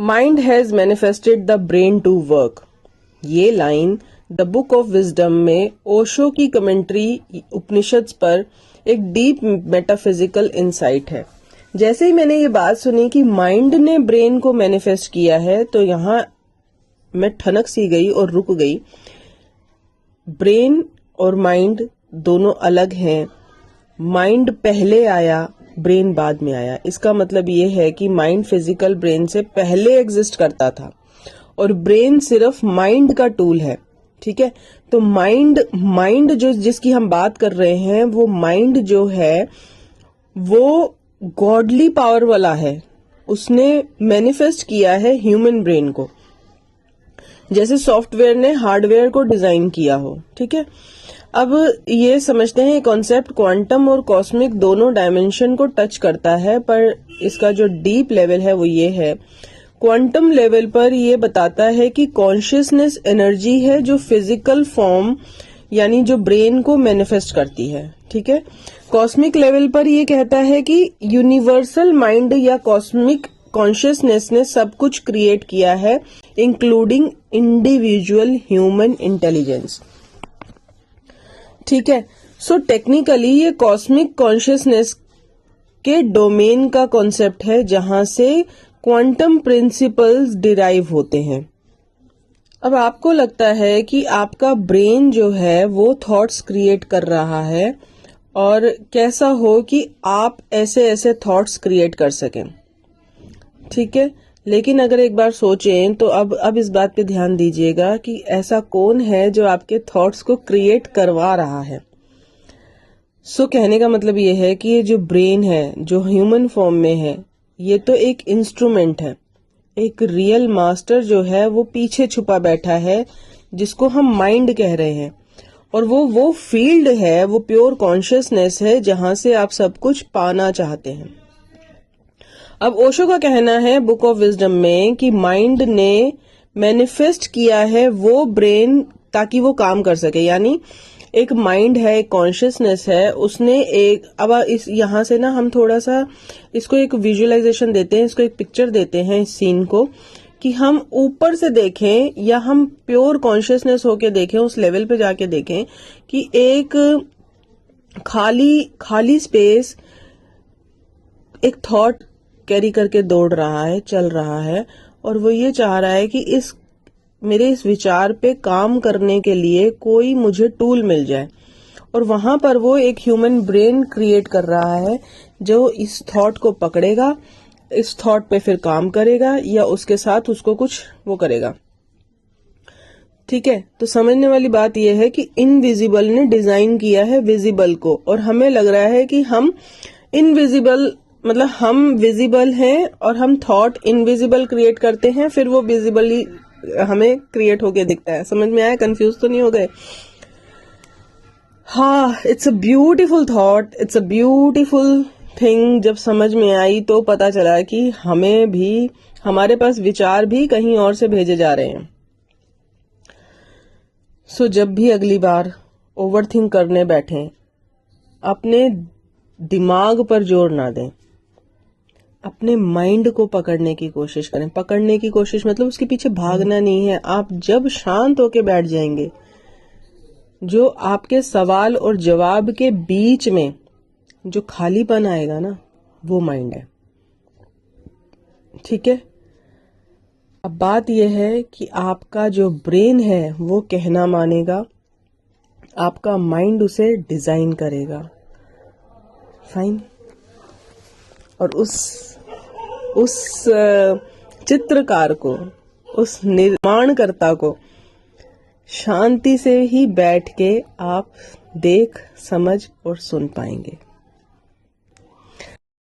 Mind has manifested the brain to work. ये line the book of wisdom में ओशो की commentary उपनिषद पर एक डीप मेटाफिजिकल इंसाइट है। जैसे ही मैंने ये बात सुनी कि माइंड ने ब्रेन को मैनिफेस्ट किया है, तो यहां मैं ठनक सी गई और रुक गई। ब्रेन और माइंड दोनों अलग हैं। माइंड पहले आया, ब्रेन बाद में आया। इसका मतलब ये है कि माइंड फिजिकल ब्रेन से पहले एग्जिस्ट करता था और ब्रेन सिर्फ माइंड का टूल है। ठीक है, तो माइंड जो जिसकी हम बात कर रहे हैं, वो माइंड जो है वो गॉडली पावर वाला है। उसने मैनिफेस्ट किया है ह्यूमन ब्रेन को, जैसे सॉफ्टवेयर ने हार्डवेयर को डिजाइन किया हो। ठीक है, अब ये समझते हैं ये कॉन्सेप्ट क्वांटम और कॉस्मिक दोनों डायमेंशन को टच करता है, पर इसका जो डीप लेवल है वो ये है। क्वांटम लेवल पर ये बताता है कि कॉन्शियसनेस एनर्जी है जो फिजिकल फॉर्म यानी जो ब्रेन को मैनिफेस्ट करती है। ठीक है, कॉस्मिक लेवल पर ये कहता है कि यूनिवर्सल माइंड या कॉस्मिक कॉन्शियसनेस ने सब कुछ क्रिएट किया है, इंक्लूडिंग इंडिविजुअल ह्यूमन इंटेलिजेंस। ठीक है, सो टेक्निकली ये कॉस्मिक कॉन्शियसनेस के डोमेन का कॉन्सेप्ट है, जहां से क्वांटम प्रिंसिपल्स डिराइव होते हैं। अब आपको लगता है कि आपका ब्रेन जो है वो थॉट्स क्रिएट कर रहा है, और कैसा हो कि आप ऐसे ऐसे थॉट्स क्रिएट कर सकें। ठीक है, लेकिन अगर एक बार सोचें तो अब इस बात पे ध्यान दीजिएगा कि ऐसा कौन है जो आपके थॉट्स को क्रिएट करवा रहा है। सो कहने का मतलब ये है कि ये जो ब्रेन है जो ह्यूमन फॉर्म में है, ये तो एक इंस्ट्रूमेंट है। एक रियल मास्टर जो है वो पीछे छुपा बैठा है, जिसको हम माइंड कह रहे हैं, और वो फील्ड है, वो प्योर कॉन्शियसनेस है जहां से आप सब कुछ पाना चाहते हैं। अब ओशो का कहना है बुक ऑफ विजडम में कि माइंड ने मैनिफेस्ट किया है वो ब्रेन ताकि वो काम कर सके। यानी एक माइंड है, एक कॉन्शियसनेस है, उसने एक, अब इस यहां से ना हम थोड़ा सा इसको एक विजुअलाइजेशन देते हैं, इसको एक पिक्चर देते हैं इस सीन को, कि हम ऊपर से देखें या हम प्योर कॉन्शियसनेस होके देखें, उस लेवल पे जाके देखें कि एक खाली स्पेस एक थॉट कैरी करके दौड़ रहा है, चल रहा है, और वो ये चाह रहा है कि मेरे इस विचार पे काम करने के लिए कोई मुझे टूल मिल जाए। और वहां पर वो एक ह्यूमन ब्रेन क्रिएट कर रहा है जो इस थॉट को पकड़ेगा, इस थॉट पे फिर काम करेगा या उसके साथ उसको कुछ वो करेगा। ठीक है, तो समझने वाली बात यह है कि इनविजिबल ने डिजाइन किया है विजिबल को, और हमें लग रहा है कि हम इनविजिबल मतलब हम विजिबल हैं और हम थॉट इनविजिबल क्रिएट करते हैं, फिर वो विजिबली हमें क्रिएट होके दिखता है। समझ में आया? कंफ्यूज तो नहीं हो गए? हाँ, it's a beautiful thought, it's a beautiful thing. जब समझ में आई तो पता चला कि हमें भी, हमारे पास विचार भी कहीं और से भेजे जा रहे हैं। सो जब भी अगली बार ओवरथिंक करने बैठें, अपने दिमाग पर जोर ना दें, अपने माइंड को पकड़ने की कोशिश करें। पकड़ने की कोशिश मतलब उसके पीछे भागना नहीं है। आप जब शांत होके बैठ जाएंगे, जो आपके सवाल और जवाब के बीच में जो खालीपन आएगा ना, वो माइंड है। ठीक है, अब बात यह है कि आपका जो ब्रेन है वो कहना मानेगा, आपका माइंड उसे डिजाइन करेगा। फाइन। और उस चित्रकार को, उस निर्माणकर्ता को शांति से ही बैठ के आप देख, समझ और सुन पाएंगे।